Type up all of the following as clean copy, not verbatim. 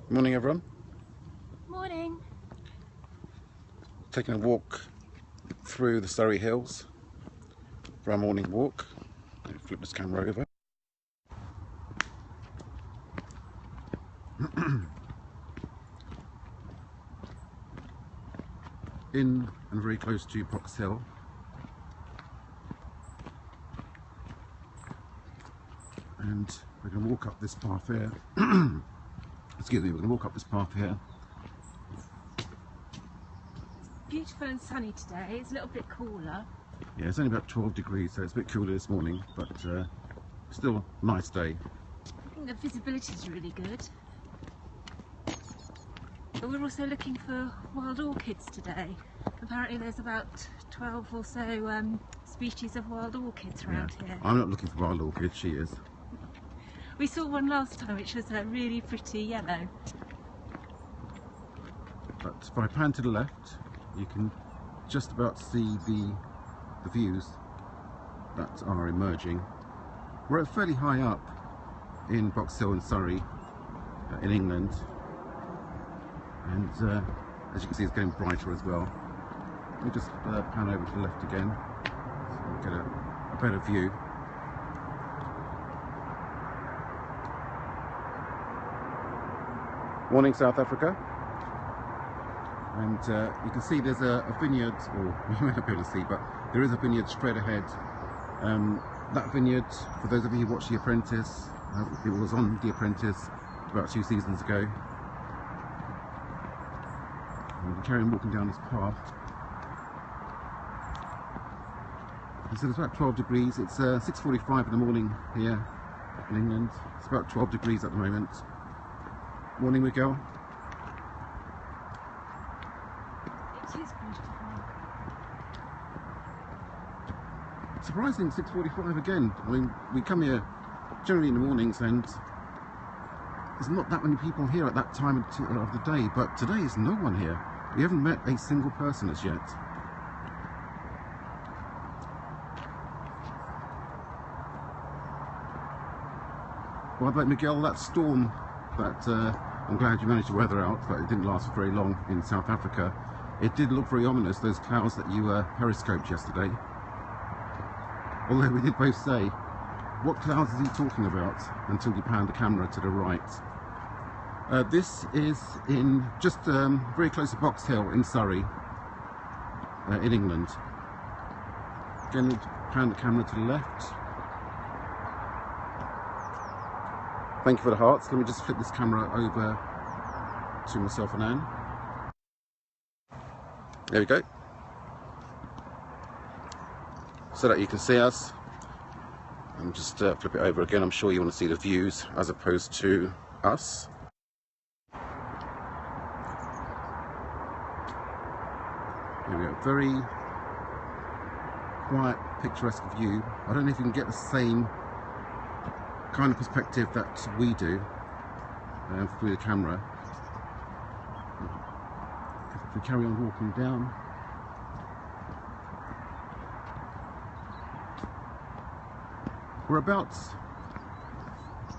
Morning everyone. Morning. Taking a walk through the Surrey Hills for our morning walk. Flip this camera over. In and very close to Box Hill. And we're going to walk up this path here. Excuse me, we're going to walk up this path here. Beautiful and sunny today. It's a little bit cooler. Yeah, it's only about 12 degrees, so it's a bit cooler this morning, but still a nice day. I think the visibility is really good. But we're also looking for wild orchids today. Apparently there's about 12 or so species of wild orchids around here. I'm not looking for wild orchids, she is. We saw one last time which was a really pretty yellow. But if I pan to the left, you can just about see the views that are emerging. We're fairly high up in Box Hill in Surrey, in England, and as you can see it's getting brighter as well. Let me just pan over to the left again so we get a better view. Morning South Africa. And you can see there's a vineyard, or you may not be able to see, but there is a vineyard straight ahead. That vineyard, for those of you who watch The Apprentice, it was on The Apprentice about 2 seasons ago. And we carry on walking down this path. And so it's about 12 degrees. It's 6:45 in the morning here in England. It's about 12 degrees at the moment. Morning, Miguel. It is beautiful. Surprising, 6:45 again. I mean, we come here generally in the mornings and there's not that many people here at that time of the day, but today is no one here. We haven't met a single person as yet. Well, but Miguel, that storm that I'm glad you managed to weather out, but it didn't last for very long in South Africa. It did look very ominous, those clouds that you periscoped yesterday. Although we did both say, what clouds is he talking about, until you panned the camera to the right. This is in just very close to Box Hill in Surrey, in England. Again, pan the camera to the left. Thank you for the hearts. Let me just flip this camera over to myself and Anne. There we go. So that you can see us. And just flip it over again. I'm sure you want to see the views as opposed to us. Here we go. Very quiet, picturesque view. I don't know if you can get the same kind of perspective that we do through the camera. If we carry on walking down, we're about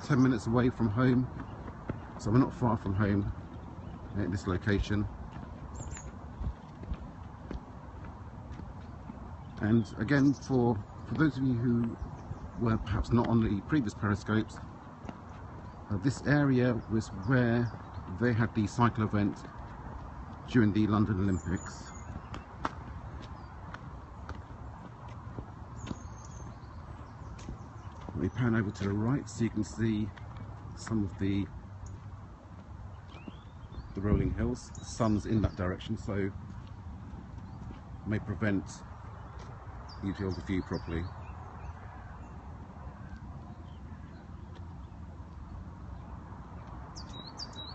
10 minutes away from home, so we're not far from home at this location. And again, for those of you who were perhaps not on the previous periscopes, this area was where they had the cycle event during the London Olympics. Let me pan over to the right so you can see some of the rolling hills. The sun's in that direction, so may prevent you to be able to view properly.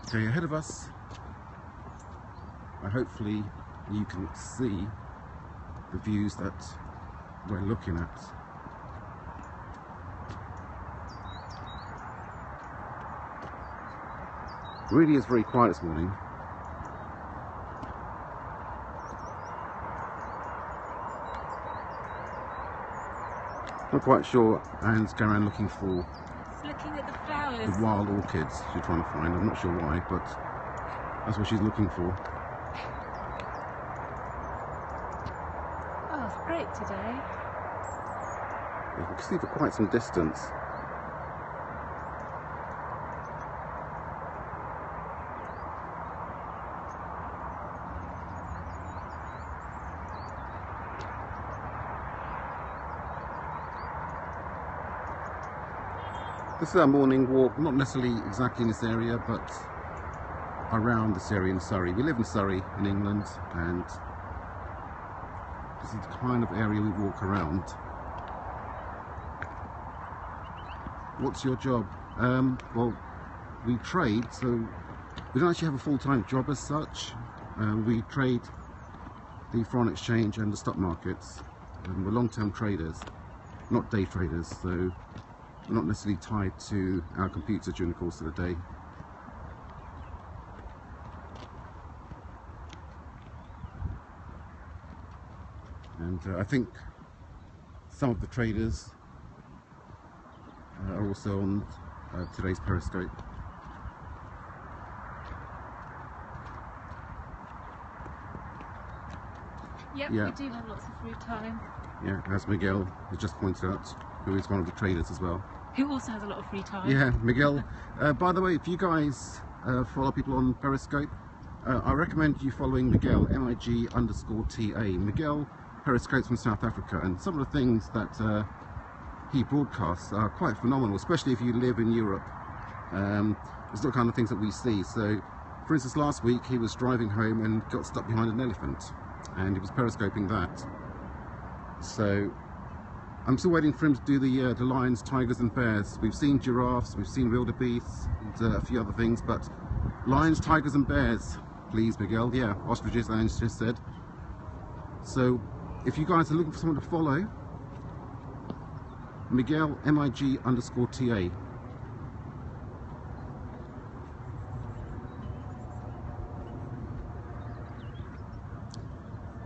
Okay, ahead of us, hopefully you can see the views that we're looking at. It really is very quiet this morning. Not quite sure. Anne's going around looking for It's looking at the flowers. the wild orchids she's trying to find. I'm not sure why, but That's what she's looking for. Oh, it's great today. You can see for quite some distance. This is our morning walk, not necessarily exactly in this area, but around this area in Surrey. We live in Surrey in England, and this is the kind of area we walk around. What's your job? Well, we trade, so we don't actually have a full-time job as such. We trade the foreign exchange and the stock markets. We're long-term traders, not day traders, so we're not necessarily tied to our computer during the course of the day. And I think some of the traders are also on today's Periscope. Yep, Yeah. we do have lots of free time. Yeah, as Miguel has just pointed out, who is one of the traders as well. Who also has a lot of free time. Yeah, Miguel. By the way, if you guys follow people on Periscope, I recommend you following Miguel, MIG_TA. Miguel periscopes from South Africa, and some of the things that he broadcasts are quite phenomenal, especially if you live in Europe. It's not the kind of things that we see. So, for instance, last week he was driving home and got stuck behind an elephant, and he was periscoping that. So I'm still waiting for him to do the lions, tigers and bears. We've seen giraffes, we've seen wildebeests, and a few other things, but lions, tigers and bears, please, Miguel. Yeah, ostriches, I just said. So if you guys are looking for someone to follow, Miguel, MIG_TA.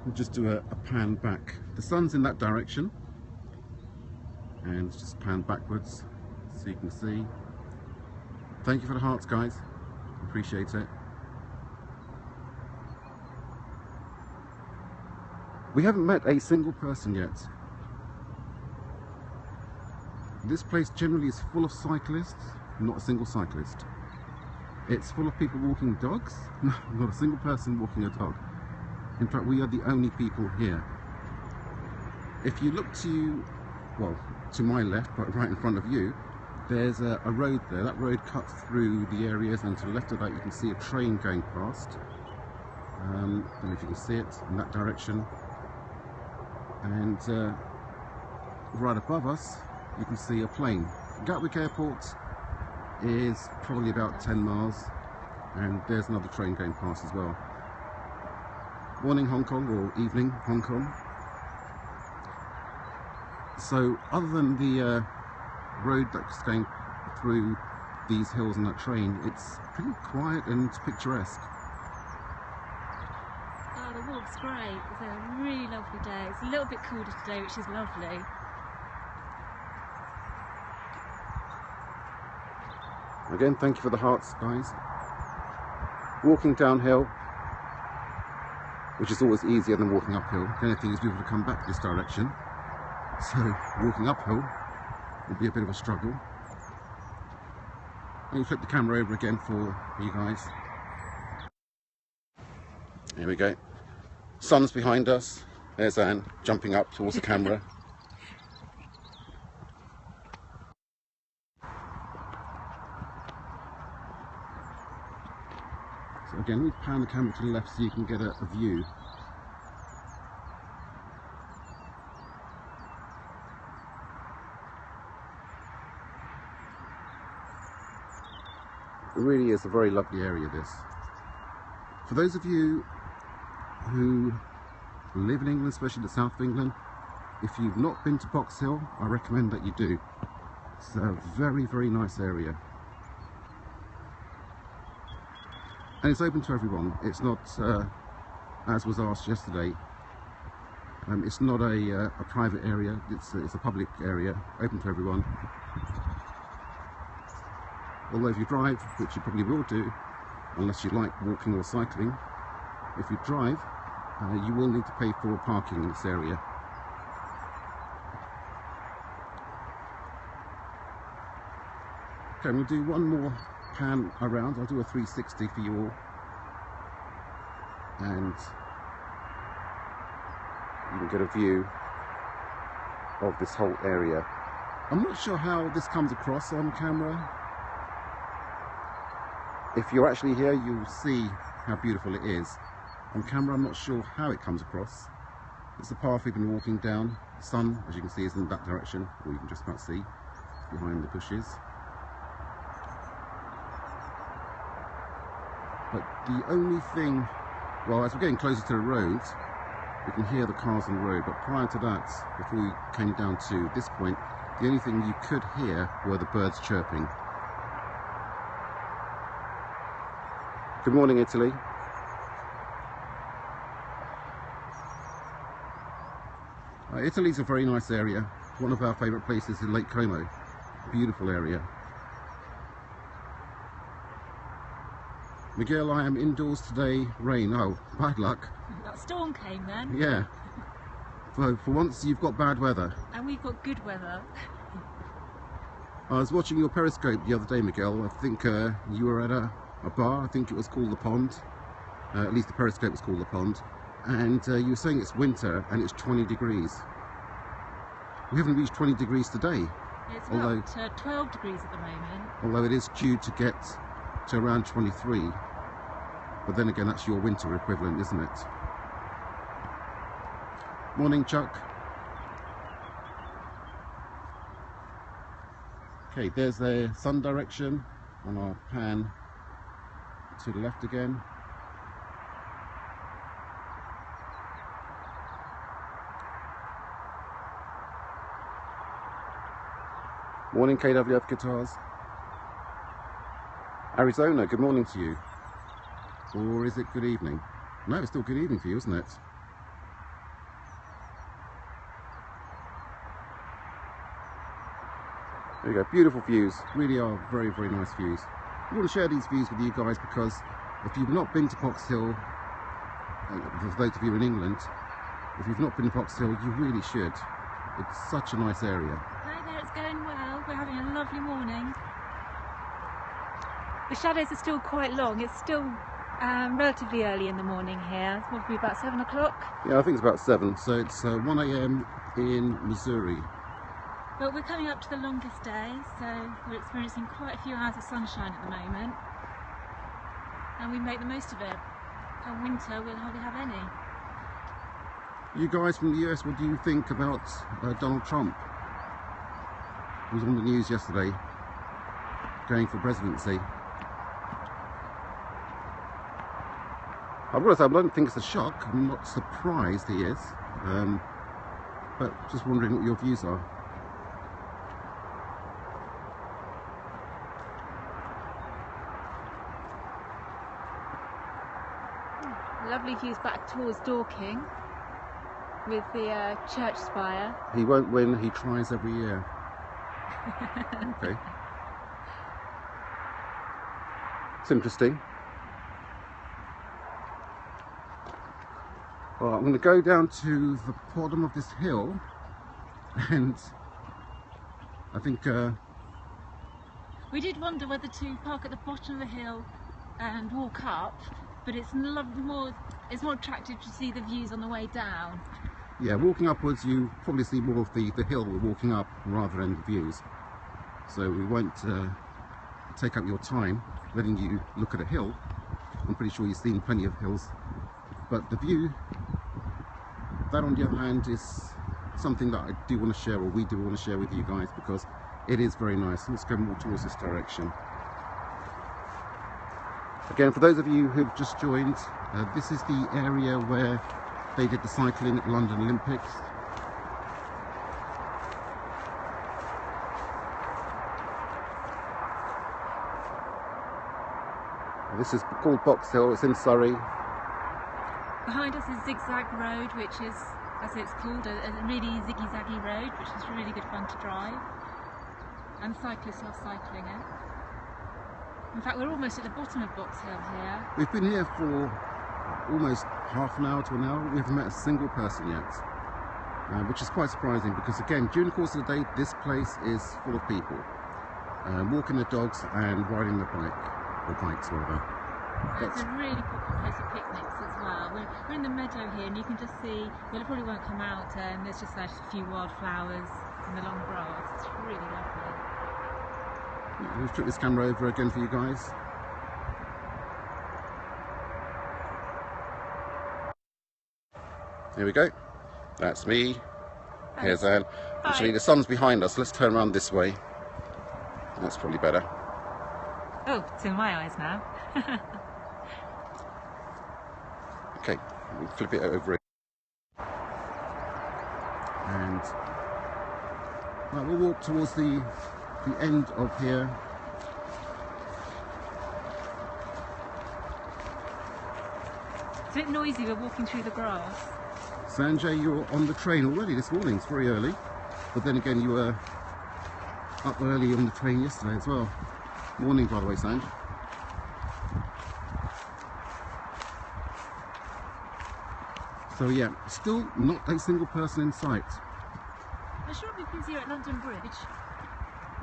We'll just do a pan back. The sun's in that direction, and let's just pan backwards so you can see. Thank you for the hearts, guys. Appreciate it. We haven't met a single person yet. This place generally is full of cyclists, not a single cyclist. It's full of people walking dogs, not a single person walking a dog. In fact, we are the only people here. If you look to, well, to my left, but right in front of you, there's a road there. That road cuts through the areas, and to the left of that you can see a train going past. I don't know if you can see it in that direction. And right above us you can see a plane. Gatwick Airport is probably about 10 miles, and there's another train going past as well. Morning Hong Kong, or evening Hong Kong. So other than the road that's going through these hills and that train, it's pretty quiet and picturesque. Oh, the walk's great. It's a really lovely day. It's a little bit colder today, which is lovely. Again, thank you for the hearts, guys. Walking downhill, which is always easier than walking uphill. The only thing is people to come back this direction. So walking uphill will be a bit of a struggle. Let me flip the camera over again for you guys. Here we go. Sun's behind us. There's Anne jumping up towards the camera. So again, we pan the camera to the left so you can get a view. It really is a very lovely area, this. For those of you who live in England, especially the south of England, if you've not been to Box Hill, I recommend that you do. It's a very, very nice area. And it's open to everyone. It's not, as was asked yesterday, it's not a private area, it's a public area, open to everyone. Although if you drive, which you probably will do, unless you like walking or cycling. If you drive, you will need to pay for parking in this area. Okay, we'll do one more pan around. I'll do a 360 for you all, and you can get a view of this whole area. I'm not sure how this comes across on camera. If you're actually here, you'll see how beautiful it is. On camera, I'm not sure how it comes across. It's the path we've been walking down. The sun, as you can see, is in that direction, or you can just about see behind the bushes. But the only thing, well, as we're getting closer to the road, we can hear the cars on the road. But prior to that, before we came down to this point, the only thing you could hear were the birds chirping. Good morning, Italy. Italy's a very nice area. One of our favourite places is Lake Como. Beautiful area. Miguel, I am indoors today. Rain. Oh, bad luck. That storm came then. Yeah. So for once you've got bad weather. And we've got good weather. I was watching your Periscope the other day, Miguel. I think you were at a bar. I think it was called The Pond. At least the Periscope was called The Pond. And you were saying it's winter and it's 20 degrees. We haven't reached 20 degrees today. It's about 12 degrees at the moment. Although it is due to get to around 23. But then again, that's your winter equivalent, isn't it? Morning, Chuck. Okay, there's the sun direction on our pan to the left again. Morning, KWF Guitars. Arizona, good morning to you. Or is it good evening? No, it's still good evening for you, isn't it? There you go, beautiful views. Really are very, very nice views. I want to share these views with you guys because if you've not been to Box Hill, for those of you in England, if you've not been to Box Hill, you really should. It's such a nice area. Hi there, it's going well. We're having a lovely morning. The shadows are still quite long. It's still relatively early in the morning here. It's probably about 7 o'clock. Yeah, I think it's about 7. So it's 1 AM in Missouri. But we're coming up to the longest day, so we're experiencing quite a few hours of sunshine at the moment. And we make the most of it. Come winter, we'll hardly have any. You guys from the US, what do you think about Donald Trump? He was on the news yesterday, going for presidency. I've got to say, I don't think it's a shock. I'm not surprised he is, but just wondering what your views are. Lovely views back towards Dorking with the church spire. He won't win, he tries every year. Okay. It's interesting. Well, I'm going to go down to the bottom of this hill, and I think we did wonder whether to park at the bottom of the hill and walk up, but it's more attractive to see the views on the way down. Yeah, walking upwards you probably see more of the hill we're walking up rather than the views. So we won't take up your time letting you look at a hill. I'm pretty sure you've seen plenty of hills. But the view, that on the other hand is something that I do want to share, or we do want to share with you guys, because it is very nice. Let's go more towards this direction. Again, for those of you who've just joined, this is the area where they did the cycling at London Olympics. This is called Box Hill, it's in Surrey. Behind us is Zigzag Road, which is, as it's called, a really ziggy-zaggy road, which is really good fun to drive. And cyclists are cycling it. In fact, we're almost at the bottom of Box Hill here. We've been here for almost half an hour to an hour. We haven't met a single person yet, which is quite surprising because, again, during the course of the day, this place is full of people walking their dogs and riding their bike, or bikes, whatever. It's a really popular place for picnics as well. We're in the meadow here, and you can just see, well, it probably won't come out, there's just like a few wildflowers in the long grass. It's really lovely. We've took this camera over again for you guys. Here we go. That's me. Here's Anne. Actually, the sun's behind us. Let's turn around this way. That's probably better. Oh, it's in my eyes now. Okay, we'll flip it over. And right, we'll walk towards the end of here. It's a bit noisy, we're walking through the grass. Sanjay, you're on the train already this morning. It's very early. But then again, you were up early on the train yesterday as well. Morning, by the way, Sanj. So yeah, still not a single person in sight. I'm sure we've been here at London Bridge.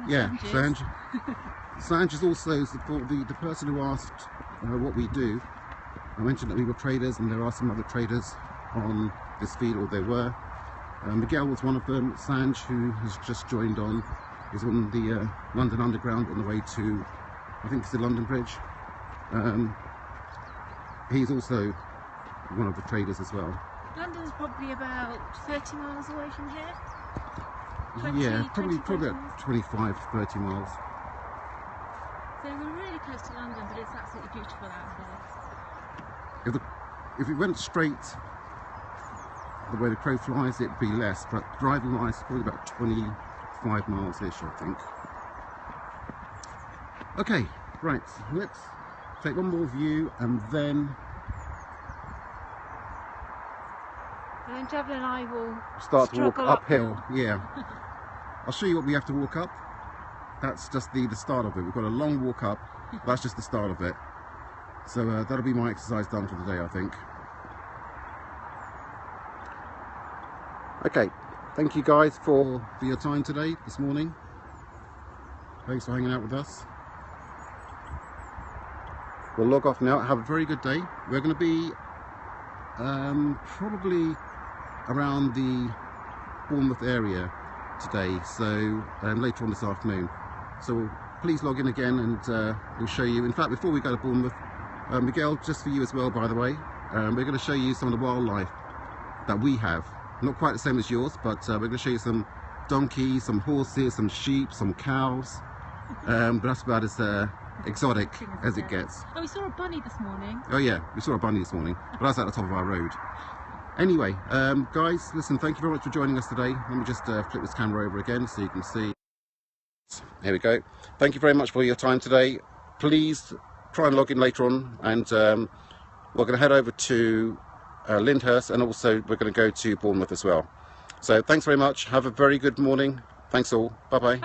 Yeah, Sanj. Sanj is also the person who asked what we do. I mentioned that we were traders, and there are some other traders on this feed, or there were. Miguel was one of them. Sanj, who has just joined on, is on the London Underground on the way to, I think it's the London Bridge. He's also one of the traders as well. London's probably about 30 miles away from here. 20, yeah, probably about 25, 30 miles. So we're really close to London, but it's absolutely beautiful out here. If it went straight the way the crow flies, it'd be less, but driving wise, probably about 25 miles-ish, I think. Okay, right, let's take one more view and then Devlin and I will start to walk uphill. uphill. Yeah. I'll show you what we have to walk up. That's just the start of it. We've got a long walk up. That's just the start of it. So that'll be my exercise done for the day, I think. Okay, thank you guys for your time today, this morning. Thanks for hanging out with us. We'll log off now. Have a very good day. We're going to be probably around the Bournemouth area today, so later on this afternoon. So please log in again, and we'll show you. In fact, before we go to Bournemouth, Miguel, just for you as well, by the way, we're going to show you some of the wildlife that we have. Not quite the same as yours, but we're going to show you some donkeys, some horses, some sheep, some cows, but that's about as exotic as it gets. Oh, we saw a bunny this morning. Oh yeah, we saw a bunny this morning, but that's at the top of our road. Anyway, guys, listen, thank you very much for joining us today. Let me just flip this camera over again so you can see. Here we go. Thank you very much for your time today. Please try and log in later on, and we're going to head over to Lyndhurst, and also we're going to go to Bournemouth as well. So thanks very much. Have a very good morning. Thanks all. Bye-bye.